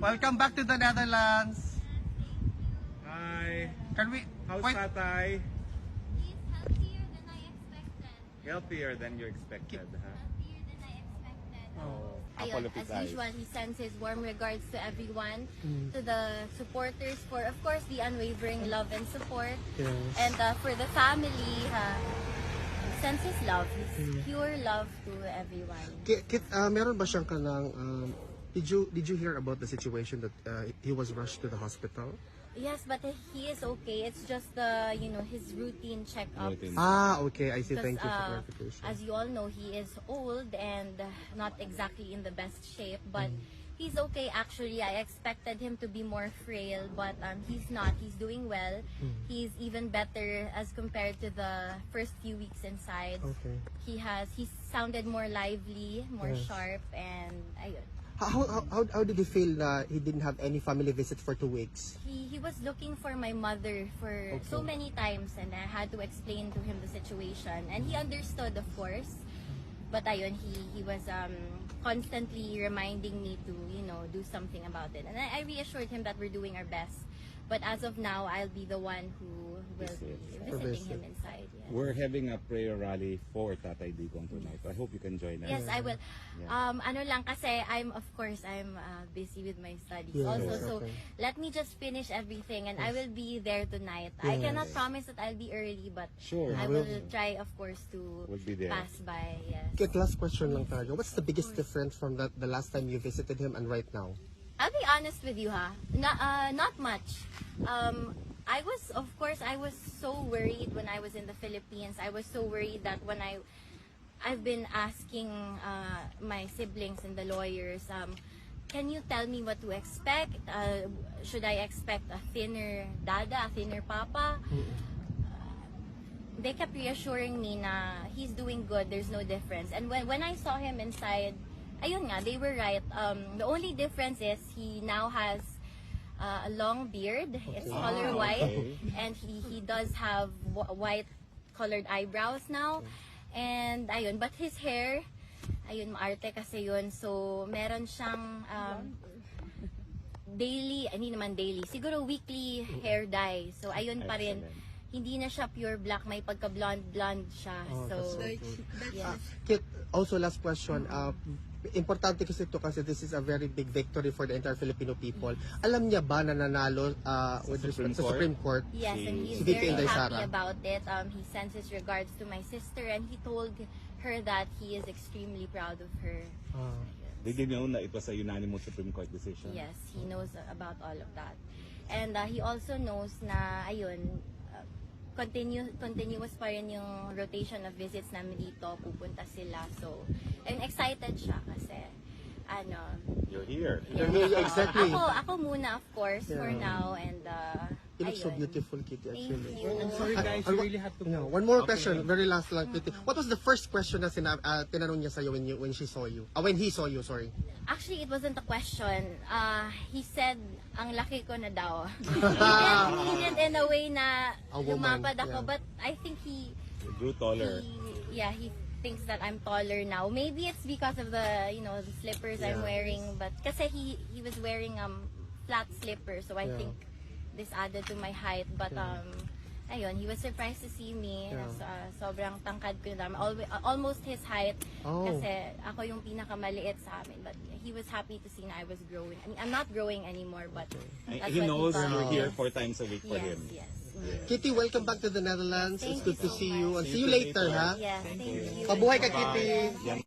Welcome back to the Netherlands. Hi. Can we How's wait? Tatay? He's healthier than I expected. Healthier than you expected, huh? Healthier than I expected. Oh, Ayun, as usual, he sends his warm regards to everyone, to the supporters for, of course, the unwavering love and support. Yes. And for the family, he sends his love, his pure love to everyone. Kit, meron ba siyang kanang did you hear about the situation that he was rushed to the hospital? Yes, but he is okay. It's just the, his routine checkups. Routine. Okay, I see. Because, Thank you for clarification. as you all know, he is old and not exactly in the best shape, but he's okay actually. I expected him to be more frail, but he's not. He's doing well. He's even better as compared to the first few weeks inside. Okay. He sounded more lively, more Yes. sharp, and ayun. How did he feel that he didn't have any family visit for 2 weeks? He was looking for my mother for so many times, and I had to explain to him the situation, and he understood, of course. But ayun, he was constantly reminding me to do something about it, and I reassured him that we're doing our best. But as of now, I'll be the one who will be visiting him inside. Yes. We're having a prayer rally for Tatay Digong tonight. I hope you can join us. Yes, I will. Yeah. Ano lang kasi I'm busy with my studies Yes, also. So okay. let me just finish everything, and I will be there tonight. I cannot promise that I'll be early, but Sure. I will try, of course, to We'll be there. pass by. Yes. Kit, last question lang tayo. What's the biggest difference from the last time you visited him and right now? I'll be honest with you, not much. I was so worried when I was in the Philippines. I was so worried that when I've been asking my siblings and the lawyers, can you tell me what to expect? Should I expect a thinner dada, a thinner papa? They kept reassuring me na he's doing good, there's no difference. And when I saw him inside, ayun nga, they were right. The only difference is he now has a long beard. It's color white, and he does have white colored eyebrows now. And ayun, but his hair, ayun, maarte kasi yun. So meron siyang daily, hindi naman daily, siguro weekly hair dye. So ayun pa rin. Excellent. Hindi na siya pure black, may pagka blonde siya. So yes. Kit, also last question. Importante kasi ito kasi this is a very big victory for the entire Filipino people. Alam niya ba na nanalo with respect sa Supreme Court? Yes, and he's Si VP very Inday happy Sara. about it. He sends his regards to my sister, and he told her that he is extremely proud of her. Did you know na it was a unanimous Supreme Court decision? Yes, he knows about all of that. And he also knows na, ayun, continuous pa rin yung rotation of visits namin dito, pupunta sila. So, I'm excited siya kasi, You're here. Exactly. Ako muna, of course, for now, and You look so ayun. beautiful, Kitty, actually. Thank you. I'm sorry guys, you really have to go. One more question, very last lang, Kitty. What was the first question na tinanong niya sa'yo when she saw you? When he saw you, sorry. Actually, it wasn't a question. He said, ang laki ko na daw. He did in a way na A woman, lumapad ako, yeah. but I think he Grew taller. thinks that I'm taller now. Maybe it's because of the slippers I'm wearing, but kasi he was wearing flat slippers, so I think this added to my height. But ayun, he was surprised to see me. Sobrang tangkad ko na, almost his height. Kasi ako yung pinakamaliit sa amin, but he was happy to see na I was growing. I mean, I'm not growing anymore, but that's He what knows thought. you're here 4 times a week for him. Yes. Kitty, welcome back to the Netherlands. Thank It's good you to so see you. much. And see you later, ha? Yes, thank you. Mabuhay ka, Kitty.